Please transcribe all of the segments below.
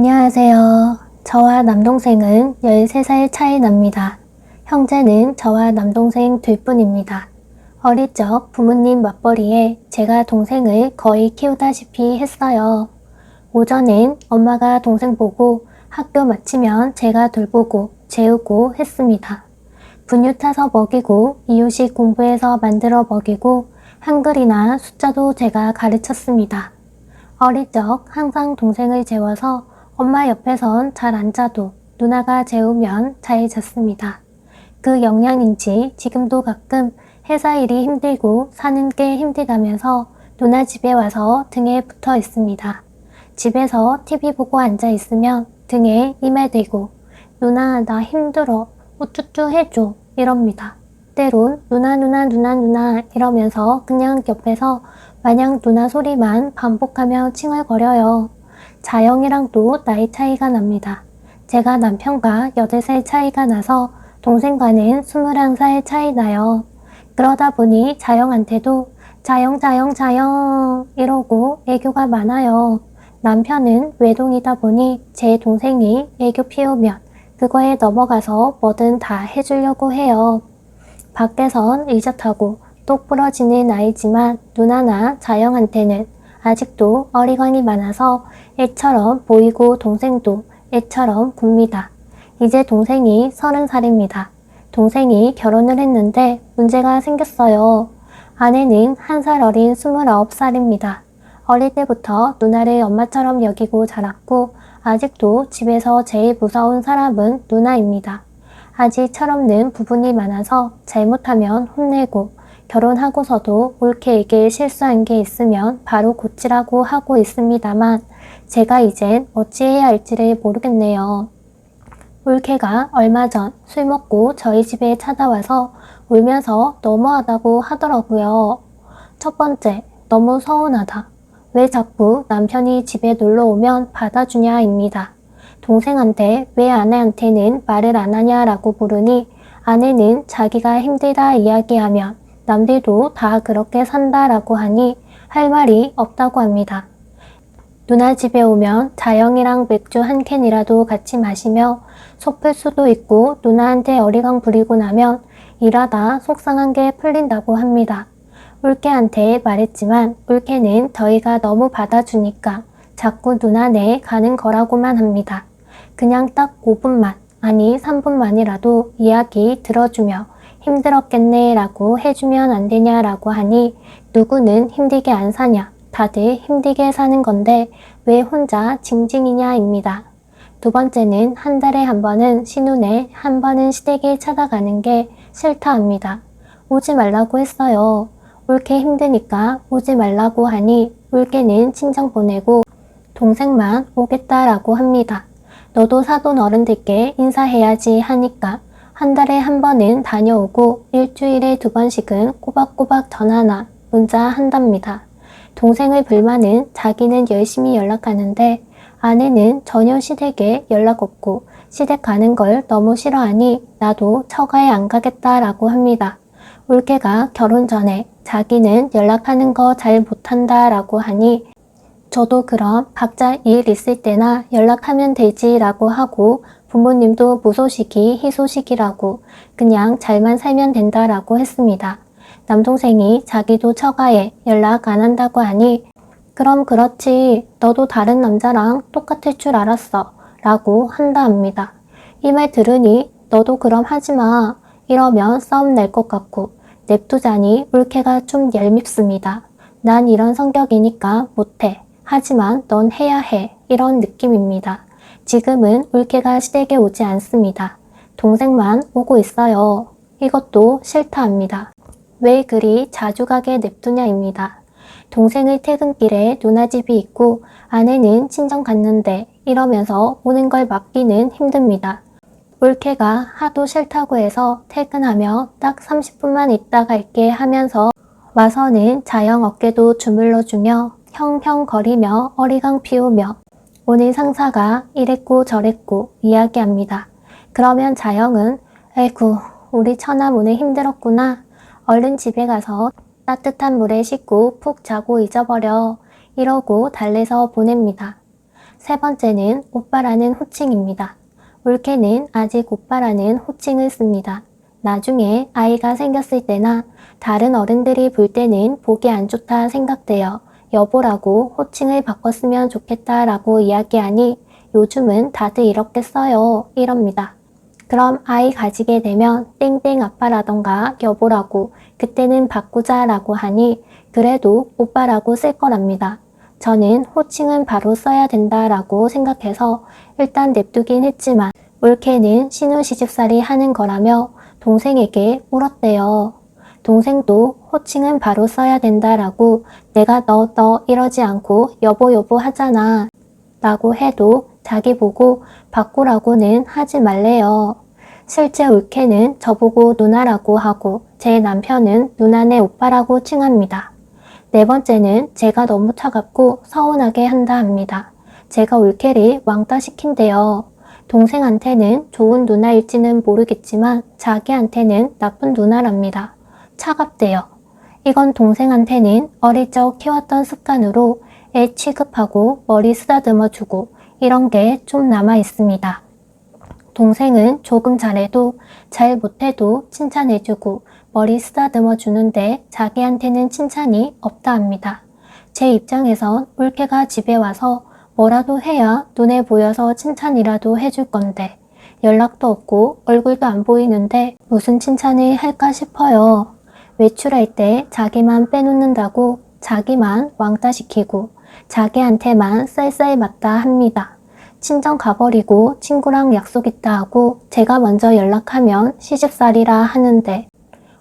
안녕하세요. 저와 남동생은 13살 차이 납니다. 형제는 저와 남동생 둘뿐입니다. 어릴 적 부모님 맞벌이에 제가 동생을 거의 키우다시피 했어요. 오전엔 엄마가 동생 보고 학교 마치면 제가 돌보고 재우고 했습니다. 분유 타서 먹이고 이유식 공부해서 만들어 먹이고 한글이나 숫자도 제가 가르쳤습니다. 어릴 적 항상 동생을 재워서 엄마 옆에선 잘 안 자도 누나가 재우면 잘 잤습니다. 그 영향인지 지금도 가끔 회사 일이 힘들고 사는 게 힘들다면서 누나 집에 와서 등에 붙어 있습니다. 집에서 TV 보고 앉아 있으면 등에 이마 대고 누나 나 힘들어 우쭈쭈 해줘 이럽니다. 때론 누나 이러면서 그냥 옆에서 마냥 누나 소리만 반복하며 칭얼거려요. 자영이랑도 나이 차이가 납니다. 제가 남편과 8살 차이가 나서 동생과는 21살 차이 나요. 그러다 보니 자영한테도 자영 이러고 애교가 많아요. 남편은 외동이다 보니 제 동생이 애교 피우면 그거에 넘어가서 뭐든 다 해주려고 해요. 밖에선 의젓하고 똑 부러지는 아이지만 누나나 자영한테는 아직도 어리광이 많아서 애처럼 보이고 동생도 애처럼 굽니다. 이제 동생이 30살입니다. 동생이 결혼을 했는데 문제가 생겼어요. 아내는 1살 어린 29살입니다. 어릴 때부터 누나를 엄마처럼 여기고 자랐고 아직도 집에서 제일 무서운 사람은 누나입니다. 아직 철없는 부분이 많아서 잘못하면 혼내고 결혼하고서도 옳게 이게 실수한 게 있으면 바로 고치라고 하고 있습니다만 제가 이젠 어찌해야 할지를 모르겠네요. 올케가 얼마 전 술 먹고 저희 집에 찾아와서 울면서 너무하다고 하더라고요. 첫 번째, 너무 서운하다. 왜 자꾸 남편이 집에 놀러 오면 받아주냐입니다. 동생한테 왜 아내한테는 말을 안 하냐라고 물으니 아내는 자기가 힘들다 이야기하면 남들도 다 그렇게 산다라고 하니 할 말이 없다고 합니다. 누나 집에 오면 자영이랑 맥주 한 캔이라도 같이 마시며 속풀 수도 있고 누나한테 어리광 부리고 나면 일하다 속상한 게 풀린다고 합니다. 울케한테 말했지만 울케는 저희가 너무 받아주니까 자꾸 누나네 가는 거라고만 합니다. 그냥 딱 5분만 아니 3분만이라도 이야기 들어주며 힘들었겠네 라고 해주면 안 되냐라고 하니 누구는 힘들게 안 사냐 다들 힘들게 사는 건데 왜 혼자 징징이냐입니다. 두 번째는 한 달에 한 번은 신혼에 한 번은 시댁에 찾아가는 게 싫다 합니다. 오지 말라고 했어요. 올케 힘드니까 오지 말라고 하니 올케는 친정 보내고 동생만 오겠다라고 합니다. 너도 사돈 어른들께 인사해야지 하니까 한 달에 한 번은 다녀오고 일주일에 2번씩은 꼬박꼬박 전화나 문자 한답니다. 동생의 불만은 자기는 열심히 연락하는데 아내는 전혀 시댁에 연락 없고 시댁 가는 걸 너무 싫어하니 나도 처가에 안 가겠다라고 합니다. 올케가 결혼 전에 자기는 연락하는 거 잘 못한다라고 하니 저도 그럼 각자 일 있을 때나 연락하면 되지라고 하고 부모님도 무소식이 희소식이라고 그냥 잘만 살면 된다라고 했습니다. 남동생이 자기도 처가에 연락 안 한다고 하니 그럼 그렇지 너도 다른 남자랑 똑같을 줄 알았어 라고 한다 합니다. 이 말 들으니 너도 그럼 하지마 이러면 싸움 날 것 같고 냅두자니 올케가 좀 얄밉습니다. 난 이런 성격이니까 못해. 하지만 넌 해야 해. 이런 느낌입니다. 지금은 올케가 시댁에 오지 않습니다. 동생만 오고 있어요. 이것도 싫다 합니다. 왜 그리 자주 가게 냅두냐입니다. 동생의 퇴근길에 누나 집이 있고 아내는 친정 갔는데 이러면서 오는 걸 막기는 힘듭니다. 올케가 하도 싫다고 해서 퇴근하며 딱 30분만 있다 갈게 하면서 와서는 자영 어깨도 주물러주며 형형거리며 어리광 피우며 오늘 상사가 이랬고 저랬고 이야기합니다. 그러면 자영은 아이고 우리 처남 오늘 힘들었구나. 얼른 집에 가서 따뜻한 물에 씻고 푹 자고 잊어버려. 이러고 달래서 보냅니다. 세 번째는 오빠라는 호칭입니다. 올케는 아직 오빠라는 호칭을 씁니다. 나중에 아이가 생겼을 때나 다른 어른들이 볼 때는 보기 안 좋다 생각되어 여보라고 호칭을 바꿨으면 좋겠다라고 이야기하니 요즘은 다들 이렇게 써요 이럽니다. 그럼 아이 가지게 되면 땡땡 아빠라던가 여보라고 그때는 바꾸자라고 하니 그래도 오빠라고 쓸 거랍니다. 저는 호칭은 바로 써야 된다라고 생각해서 일단 냅두긴 했지만 올케는 신혼시집살이 하는 거라며 동생에게 울었대요. 동생도 호칭은 바로 써야 된다라고 내가 너 이러지 않고 여보 하잖아 라고 해도 자기 보고 바꾸라고는 하지 말래요. 실제 올케는 저보고 누나라고 하고 제 남편은 누나네 오빠라고 칭합니다. 네 번째는 제가 너무 차갑고 서운하게 한다 합니다. 제가 올케를 왕따 시킨대요. 동생한테는 좋은 누나일지는 모르겠지만 자기한테는 나쁜 누나랍니다. 차갑대요. 이건 동생한테는 어릴 적 키웠던 습관으로 애 취급하고 머리 쓰다듬어주고 이런 게 좀 남아 있습니다. 동생은 조금 잘해도 잘 못해도 칭찬해주고 머리 쓰다듬어 주는데 자기한테는 칭찬이 없다 합니다. 제 입장에선 올케가 집에 와서 뭐라도 해야 눈에 보여서 칭찬이라도 해줄 건데 연락도 없고 얼굴도 안 보이는데 무슨 칭찬을 할까 싶어요. 외출할 때 자기만 빼놓는다고 자기만 왕따시키고 자기한테만 쌀쌀 맞다 합니다. 친정 가버리고 친구랑 약속 있다 하고 제가 먼저 연락하면 시집살이라 하는데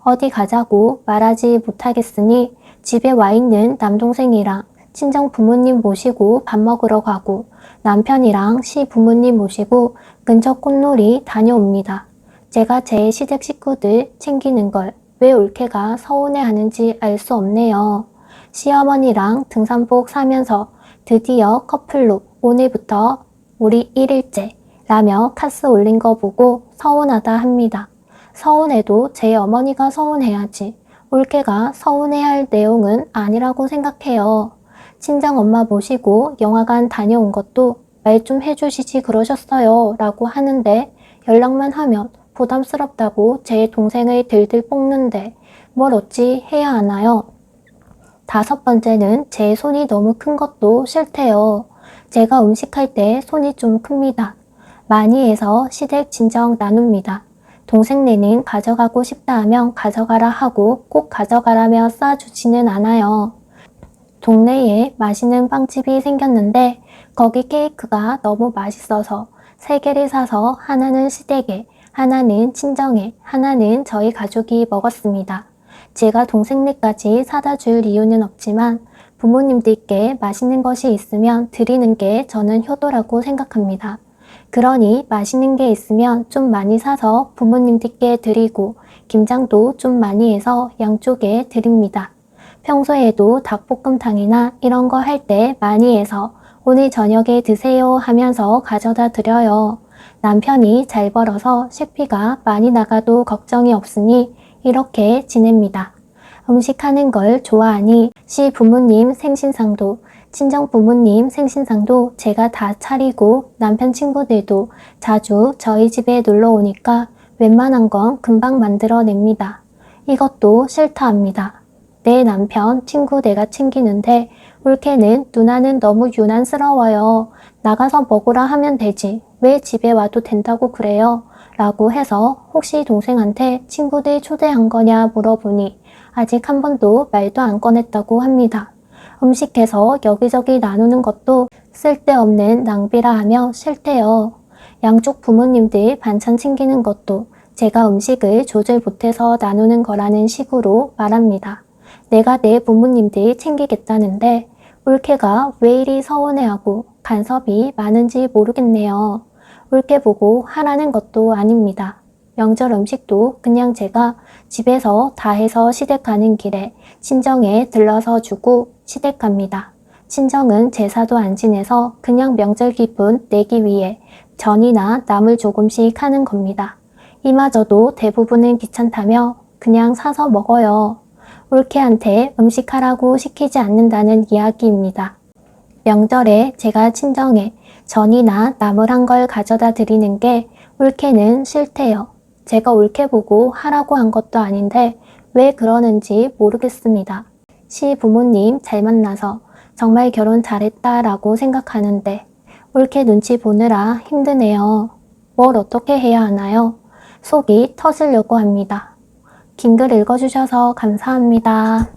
어디 가자고 말하지 못하겠으니 집에 와 있는 남동생이랑 친정 부모님 모시고 밥 먹으러 가고 남편이랑 시부모님 모시고 근처 꽃놀이 다녀옵니다. 제가 제 시댁 식구들 챙기는 걸 왜 올케가 서운해하는지 알 수 없네요. 시어머니랑 등산복 사면서 드디어 커플로 오늘부터 우리 1일째 라며 카스 올린 거 보고 서운하다 합니다. 서운해도 제 어머니가 서운해야지 올케가 서운해할 내용은 아니라고 생각해요. 친정엄마 모시고 영화관 다녀온 것도 말 좀 해주시지 그러셨어요 라고 하는데 연락만 하면 부담스럽다고 제 동생을 들들 볶는데 뭘 어찌 해야 하나요? 다섯 번째는 제 손이 너무 큰 것도 싫대요. 제가 음식할 때 손이 좀 큽니다. 많이 해서 시댁 친정 나눕니다. 동생네는 가져가고 싶다 하면 가져가라 하고 꼭 가져가라며 싸주지는 않아요. 동네에 맛있는 빵집이 생겼는데 거기 케이크가 너무 맛있어서 3개를 사서 하나는 시댁에, 하나는 친정에, 하나는 저희 가족이 먹었습니다. 제가 동생네까지 사다 줄 이유는 없지만 부모님들께 맛있는 것이 있으면 드리는 게 저는 효도라고 생각합니다. 그러니 맛있는 게 있으면 좀 많이 사서 부모님들께 드리고 김장도 좀 많이 해서 양쪽에 드립니다. 평소에도 닭볶음탕이나 이런 거 할 때 많이 해서 오늘 저녁에 드세요 하면서 가져다 드려요. 남편이 잘 벌어서 식비가 많이 나가도 걱정이 없으니 이렇게 지냅니다. 음식하는 걸 좋아하니 시부모님 생신상도 친정 부모님 생신상도 제가 다 차리고 남편 친구들도 자주 저희 집에 놀러 오니까 웬만한 건 금방 만들어냅니다. 이것도 싫다 합니다. 내 남편 친구 내가 챙기는데 올케는 누나는 너무 유난스러워요. 나가서 먹으라 하면 되지. 왜 집에 와도 된다고 그래요? 라고 해서 혹시 동생한테 친구들 초대한 거냐 물어보니 아직 한 번도 말도 안 꺼냈다고 합니다. 음식해서 여기저기 나누는 것도 쓸데없는 낭비라 하며 싫대요. 양쪽 부모님들 반찬 챙기는 것도 제가 음식을 조절 못해서 나누는 거라는 식으로 말합니다. 내가 내 부모님들 챙기겠다는데 올케가 왜 이리 서운해하고 간섭이 많은지 모르겠네요. 올케 보고 하라는 것도 아닙니다. 명절 음식도 그냥 제가 집에서 다 해서 시댁 가는 길에 친정에 들러서 주고 시댁 갑니다. 친정은 제사도 안 지내서 그냥 명절 기분 내기 위해 전이나 나물 조금씩 하는 겁니다. 이마저도 대부분은 귀찮다며 그냥 사서 먹어요. 올케한테 음식하라고 시키지 않는다는 이야기입니다. 명절에 제가 친정에 전이나 나물한 걸 가져다 드리는 게 옳게는 싫대요. 제가 옳게 보고 하라고 한 것도 아닌데 왜 그러는지 모르겠습니다. 시부모님 잘 만나서 정말 결혼 잘했다 라고 생각하는데 옳게 눈치 보느라 힘드네요. 뭘 어떻게 해야 하나요? 속이 터지려고 합니다. 긴 글 읽어주셔서 감사합니다.